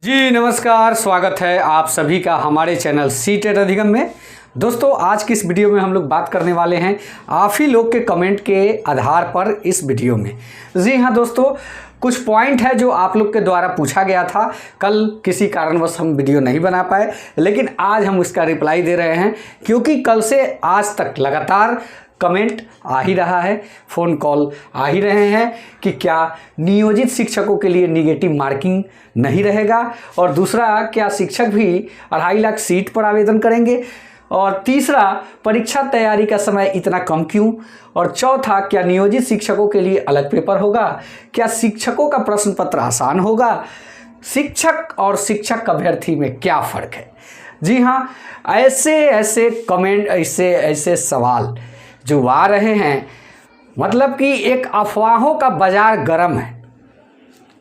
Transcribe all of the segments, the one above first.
जी नमस्कार, स्वागत है आप सभी का हमारे चैनल सीटेट अधिगम में। दोस्तों आज की इस वीडियो में हम लोग बात करने वाले हैं आप ही लोग के कमेंट के आधार पर इस वीडियो में। जी हाँ दोस्तों, कुछ पॉइंट है जो आप लोग के द्वारा पूछा गया था। कल किसी कारणवश हम वीडियो नहीं बना पाए, लेकिन आज हम उसका रिप्लाई दे रहे हैं क्योंकि कल से आज तक लगातार कमेंट आ ही रहा है, फ़ोन कॉल आ ही रहे हैं कि क्या नियोजित शिक्षकों के लिए निगेटिव मार्किंग नहीं रहेगा, और दूसरा क्या शिक्षक भी 2.5 लाख सीट पर आवेदन करेंगे, और तीसरा परीक्षा तैयारी का समय इतना कम क्यों, और चौथा क्या नियोजित शिक्षकों के लिए अलग पेपर होगा, क्या शिक्षकों का प्रश्न पत्र आसान होगा, शिक्षक और शिक्षक अभ्यर्थी में क्या फ़र्क है। जी हाँ, ऐसे कमेंट, ऐसे सवाल जो आ रहे हैं, मतलब कि एक अफवाहों का बाजार गर्म है।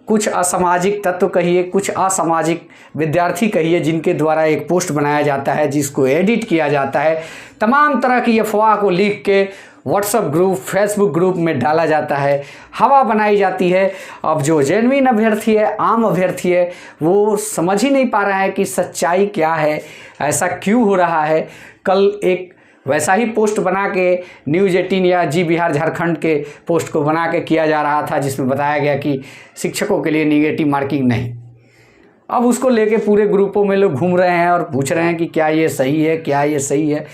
कुछ असामाजिक तत्व कहिए, कुछ असामाजिक विद्यार्थी कहिए, जिनके द्वारा एक पोस्ट बनाया जाता है, जिसको एडिट किया जाता है, तमाम तरह की अफवाह को लिख के व्हाट्सएप ग्रुप, फेसबुक ग्रुप में डाला जाता है, हवा बनाई जाती है। अब जो जेन्युइन अभ्यर्थी है, आम अभ्यर्थी है, वो समझ ही नहीं पा रहा है कि सच्चाई क्या है, ऐसा क्यों हो रहा है। कल एक वैसा ही पोस्ट बना के न्यूज़ 18 या जी बिहार झारखंड के पोस्ट को बना के किया जा रहा था, जिसमें बताया गया कि शिक्षकों के लिए निगेटिव मार्किंग नहीं। अब उसको लेके पूरे ग्रुपों में लोग घूम रहे हैं और पूछ रहे हैं कि क्या ये सही है, क्या ये सही है।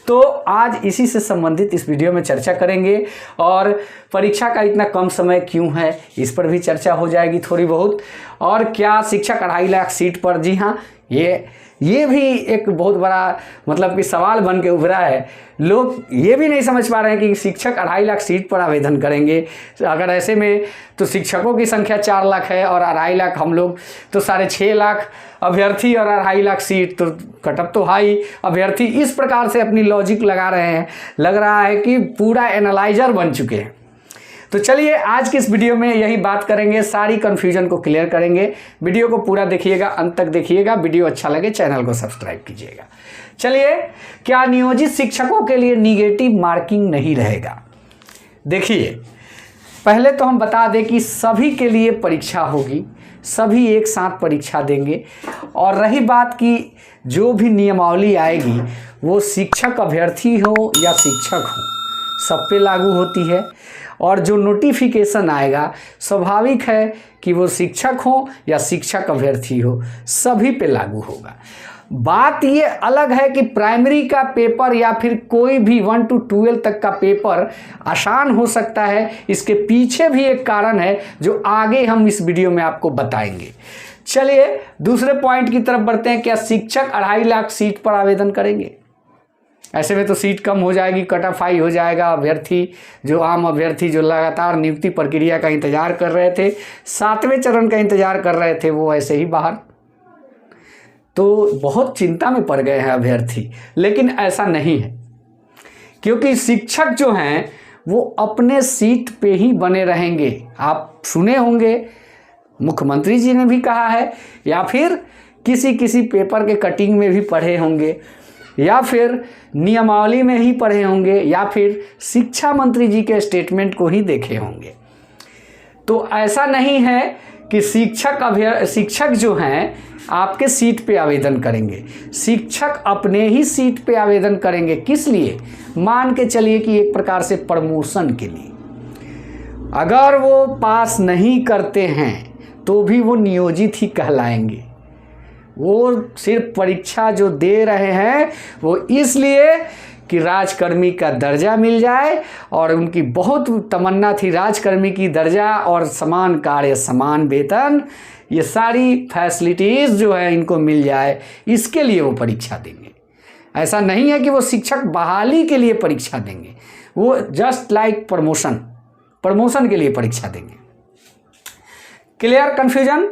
तो आज इसी से संबंधित इस वीडियो में चर्चा करेंगे, और परीक्षा का इतना कम समय क्यों है इस पर भी चर्चा हो जाएगी थोड़ी बहुत, और क्या शिक्षक 2.5 लाख सीट पर, जी हाँ, ये भी एक बहुत बड़ा मतलब कि सवाल बन के उभरा है। लोग ये भी नहीं समझ पा रहे हैं कि शिक्षक 2.5 लाख सीट पर आवेदन करेंगे। अगर ऐसे में तो शिक्षकों की संख्या 4 लाख है और 2.5 लाख हम लोग, तो 6.5 लाख अभ्यर्थी और 2.5 लाख सीट, तो कटअप तो हाई अभ्यर्थी। इस प्रकार से अपनी लॉजिक लगा रहे हैं, लग रहा है कि पूरा एनालाइजर बन चुके हैं। तो चलिए आज की इस वीडियो में यही बात करेंगे, सारी कन्फ्यूजन को क्लियर करेंगे। वीडियो को पूरा देखिएगा, अंत तक देखिएगा। वीडियो अच्छा लगे चैनल को सब्सक्राइब कीजिएगा। चलिए, क्या नियोजित शिक्षकों के लिए निगेटिव मार्किंग नहीं रहेगा? देखिए, पहले तो हम बता दें कि सभी के लिए परीक्षा होगी, सभी एक साथ परीक्षा देंगे, और रही बात कि जो भी नियमावली आएगी वो शिक्षक अभ्यर्थी हो या शिक्षक हो, सब पे लागू होती है। और जो नोटिफिकेशन आएगा स्वाभाविक है कि वो शिक्षक हो या शिक्षक अभ्यर्थी हो, सभी पे लागू होगा। बात ये अलग है कि प्राइमरी का पेपर या फिर कोई भी 1 to 12 तक का पेपर आसान हो सकता है। इसके पीछे भी एक कारण है जो आगे हम इस वीडियो में आपको बताएंगे। चलिए दूसरे पॉइंट की तरफ बढ़ते हैं। क्या शिक्षक 2.5 लाख सीट पर आवेदन करेंगे? ऐसे में तो सीट कम हो जाएगी, कट ऑफ हाई हो जाएगा। अभ्यर्थी, जो आम अभ्यर्थी जो लगातार नियुक्ति प्रक्रिया का इंतजार कर रहे थे, 7वें चरण का इंतजार कर रहे थे, वो ऐसे ही बाहर, तो बहुत चिंता में पड़ गए हैं अभ्यर्थी। लेकिन ऐसा नहीं है, क्योंकि शिक्षक जो हैं वो अपने सीट पे ही बने रहेंगे। आप सुने होंगे, मुख्यमंत्री जी ने भी कहा है, या फिर किसी पेपर के कटिंग में भी पढ़े होंगे, या फिर नियमावली में ही पढ़े होंगे, या फिर शिक्षा मंत्री जी के स्टेटमेंट को ही देखे होंगे। तो ऐसा नहीं है कि शिक्षक जो हैं आपके सीट पे आवेदन करेंगे। शिक्षक अपने ही सीट पे आवेदन करेंगे। किस लिए? मान के चलिए कि एक प्रकार से प्रमोशन के लिए। अगर वो पास नहीं करते हैं तो भी वो नियोजित ही कहलाएंगे। वो सिर्फ परीक्षा जो दे रहे हैं वो इसलिए कि राजकर्मी का दर्जा मिल जाए, और उनकी बहुत तमन्ना थी राजकर्मी की दर्जा और समान कार्य समान वेतन, ये सारी फैसिलिटीज़ जो है इनको मिल जाए, इसके लिए वो परीक्षा देंगे। ऐसा नहीं है कि वो शिक्षक बहाली के लिए परीक्षा देंगे, वो जस्ट लाइक प्रमोशन के लिए परीक्षा देंगे। Clear confusion?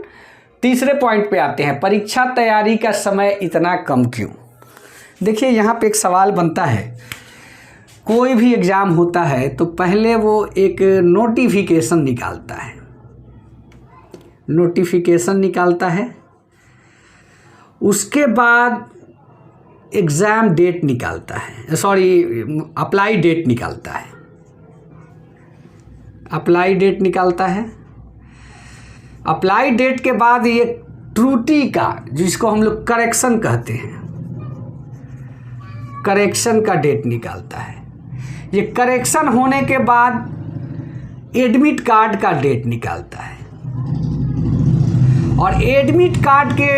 तीसरे पॉइंट पे आते हैं, परीक्षा तैयारी का समय इतना कम क्यों? देखिए, यहाँ पे एक सवाल बनता है। कोई भी एग्ज़ाम होता है तो पहले वो एक नोटिफिकेशन निकालता है, उसके बाद एग्ज़ाम डेट निकालता है, अप्लाई डेट निकालता है। अप्लाई डेट के बाद ये त्रुटि का, जिसको हम लोग करेक्शन कहते हैं, करेक्शन का डेट निकालता है। ये करेक्शन होने के बाद एडमिट कार्ड का डेट निकालता है और एडमिट कार्ड के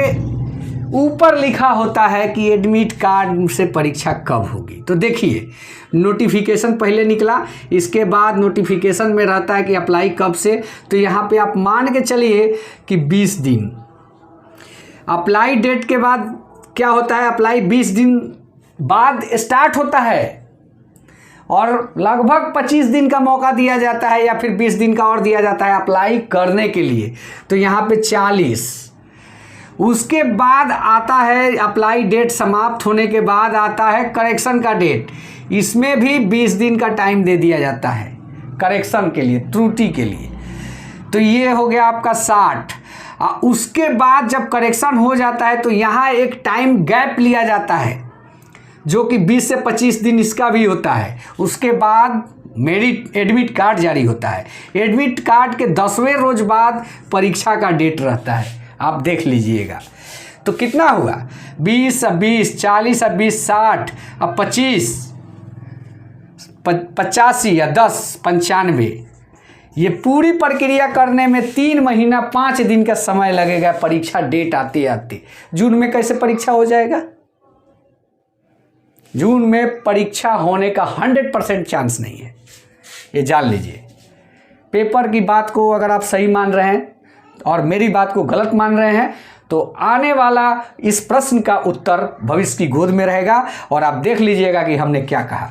ऊपर लिखा होता है कि एडमिट कार्ड से परीक्षा कब होगी। तो देखिए, नोटिफिकेशन पहले निकला, इसके बाद नोटिफिकेशन में रहता है कि अप्लाई कब से। तो यहाँ पे आप मान के चलिए कि 20 दिन। अप्लाई डेट के बाद क्या होता है, अप्लाई 20 दिन बाद स्टार्ट होता है और लगभग 25 दिन का मौका दिया जाता है या फिर 20 दिन का और दिया जाता है अप्लाई करने के लिए। तो यहाँ पे 40, उसके बाद आता है अप्लाई डेट समाप्त होने के बाद आता है करेक्शन का डेट। इसमें भी 20 दिन का टाइम दे दिया जाता है करेक्शन के लिए, त्रुटि के लिए। तो ये हो गया आपका 60। उसके बाद जब करेक्शन हो जाता है तो यहाँ एक टाइम गैप लिया जाता है जो कि 20 से 25 दिन इसका भी होता है। उसके बाद मेरिट एडमिट कार्ड जारी होता है। एडमिट कार्ड के 10वें रोज बाद परीक्षा का डेट रहता है। आप देख लीजिएगा तो कितना हुआ, 20 अब 20, 40 अब 20, 60 अब 25, 85 या 10, 95। ये पूरी प्रक्रिया करने में 3 महीना 5 दिन का समय लगेगा परीक्षा डेट आते आते। जून में कैसे परीक्षा हो जाएगा? जून में परीक्षा होने का 100% चांस नहीं है, ये जान लीजिए। पेपर की बात को अगर आप सही मान रहे हैं और मेरी बात को गलत मान रहे हैं तो आने वाला इस प्रश्न का उत्तर भविष्य की गोद में रहेगा। और आप देख लीजिएगा कि हमने क्या कहा,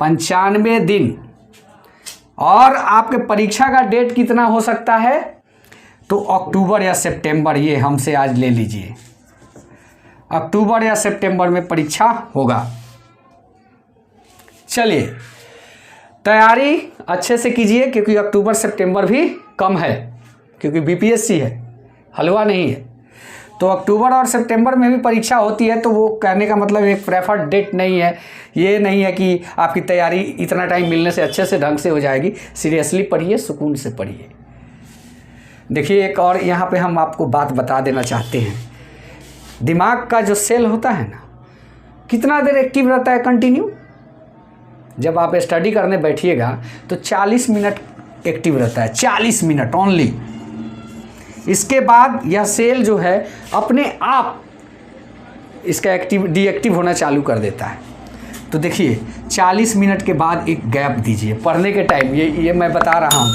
95 दिन। और आपके परीक्षा का डेट कितना हो सकता है, तो अक्टूबर या सितंबर, ये हमसे आज ले लीजिए, अक्टूबर या सितंबर में परीक्षा होगा। चलिए, तैयारी अच्छे से कीजिए क्योंकि अक्टूबर सितंबर भी कम है, क्योंकि बीपीएससी है, हलवा नहीं है। तो अक्टूबर और सितंबर में भी परीक्षा होती है। तो वो कहने का मतलब एक प्रेफर्ड डेट नहीं है। ये नहीं है कि आपकी तैयारी इतना टाइम मिलने से अच्छे से ढंग से हो जाएगी। सीरियसली पढ़िए, सुकून से पढ़िए। देखिए, एक और यहाँ पे हम आपको बात बता देना चाहते हैं। दिमाग का जो सेल होता है ना, कितना देर एक्टिव रहता है कंटिन्यू? जब आप स्टडी करने बैठिएगा तो 40 मिनट एक्टिव रहता है, 40 मिनट ओनली। इसके बाद यह सेल जो है अपने आप इसका डीएक्टिव होना चालू कर देता है। तो देखिए, 40 मिनट के बाद एक गैप दीजिए पढ़ने के टाइम। ये मैं बता रहा हूँ,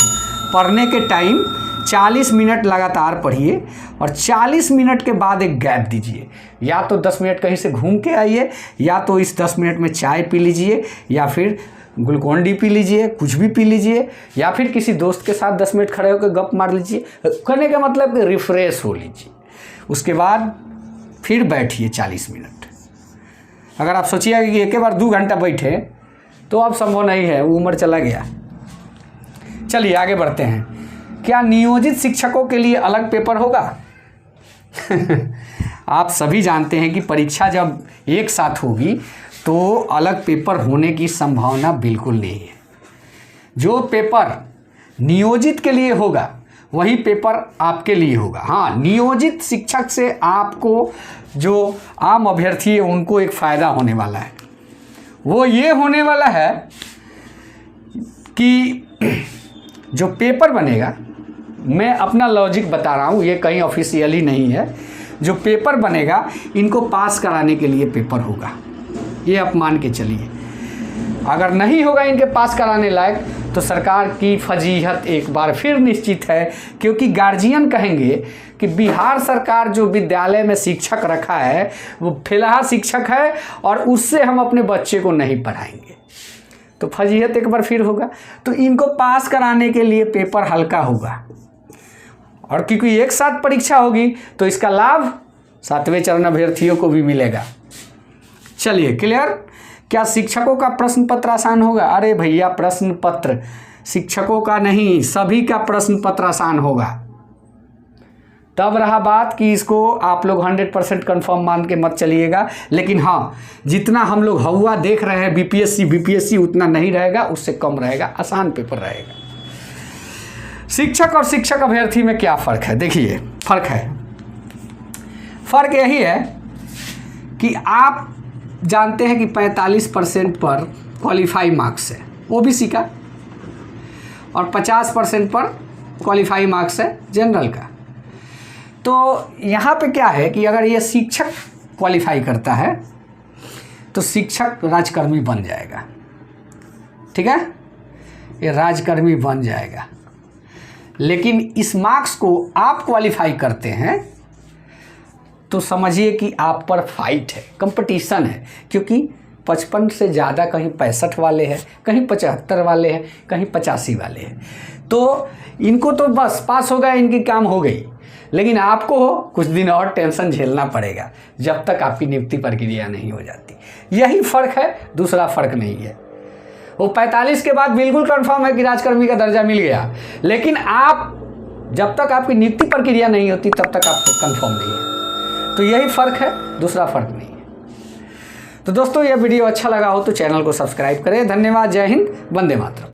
पढ़ने के टाइम 40 मिनट लगातार पढ़िए और 40 मिनट के बाद एक गैप दीजिए। या तो 10 मिनट कहीं से घूम के आइए, या तो इस 10 मिनट में चाय पी लीजिए, या फिर ग्लूकोन डी पी लीजिए, कुछ भी पी लीजिए, या फिर किसी दोस्त के साथ 10 मिनट खड़े होकर गप मार लीजिए। कहने का मतलब कि रिफ्रेश हो लीजिए। उसके बाद फिर बैठिए 40 मिनट। अगर आप सोचिएगा कि एक बार 2 घंटा बैठे तो अब संभव नहीं है, वो उम्र चला गया। चलिए आगे बढ़ते हैं। क्या नियोजित शिक्षकों के लिए अलग पेपर होगा? आप सभी जानते हैं कि परीक्षा जब एक साथ होगी तो अलग पेपर होने की संभावना बिल्कुल नहीं है। जो पेपर नियोजित के लिए होगा वही पेपर आपके लिए होगा। हाँ, नियोजित शिक्षक से आपको, जो आम अभ्यर्थी है, उनको एक फ़ायदा होने वाला है। वो ये होने वाला है कि जो पेपर बनेगा, मैं अपना लॉजिक बता रहा हूँ, ये कहीं ऑफिशियली नहीं है। जो पेपर बनेगा इनको पास कराने के लिए पेपर होगा, ये आप मान के चलिए। अगर नहीं होगा इनके पास कराने लायक तो सरकार की फजीहत एक बार फिर निश्चित है, क्योंकि गार्जियन कहेंगे कि बिहार सरकार जो विद्यालय में शिक्षक रखा है वो फिलहाल शिक्षक है और उससे हम अपने बच्चे को नहीं पढ़ाएंगे। तो फजीहत एक बार फिर होगा। तो इनको पास कराने के लिए पेपर हल्का होगा, और क्योंकि एक साथ परीक्षा होगी तो इसका लाभ 7वें चरण अभ्यर्थियों को भी मिलेगा। चलिए, क्लियर? क्या शिक्षकों का प्रश्न पत्र आसान होगा? अरे भैया, प्रश्न पत्र शिक्षकों का नहीं, सभी का प्रश्न पत्र आसान होगा। तब रहा बात कि इसको आप लोग 100% कन्फर्म मान के मत चलिएगा, लेकिन हाँ, जितना हम लोग हवा देख रहे हैं बीपीएससी उतना नहीं रहेगा, उससे कम रहेगा, आसान पेपर रहेगा। शिक्षक और शिक्षक अभ्यर्थी में क्या फ़र्क है? देखिए, फ़र्क है फ़र्क यही है कि आप जानते हैं कि 45% पर क्वालिफाई मार्क्स है ओबीसी का और 50% पर क्वालिफाई मार्क्स है जनरल का। तो यहाँ पे क्या है कि अगर ये शिक्षक क्वालिफाई करता है तो शिक्षक राजकर्मी बन जाएगा, ठीक है, ये राजकर्मी बन जाएगा। लेकिन इस मार्क्स को आप क्वालिफाई करते हैं तो समझिए कि आप पर फाइट है, कंपटीशन है, क्योंकि 55 से ज़्यादा कहीं 65 वाले हैं, कहीं 75 वाले हैं, कहीं 85 वाले हैं। तो इनको तो बस पास हो गया, इनकी काम हो गई। लेकिन आपको कुछ दिन और टेंशन झेलना पड़ेगा जब तक आपकी नियुक्ति प्रक्रिया नहीं हो जाती। यही फ़र्क है, दूसरा फ़र्क नहीं है। वो 45 के बाद बिल्कुल कंफर्म है कि राजकर्मी का दर्जा मिल गया, लेकिन आप जब तक आपकी नियुक्ति प्रक्रिया नहीं होती तब तक आपको कंफर्म नहीं है। तो यही फ़र्क है, दूसरा फ़र्क नहीं है। तो दोस्तों, यह वीडियो अच्छा लगा हो तो चैनल को सब्सक्राइब करें। धन्यवाद। जय हिंद, वंदे मातरम।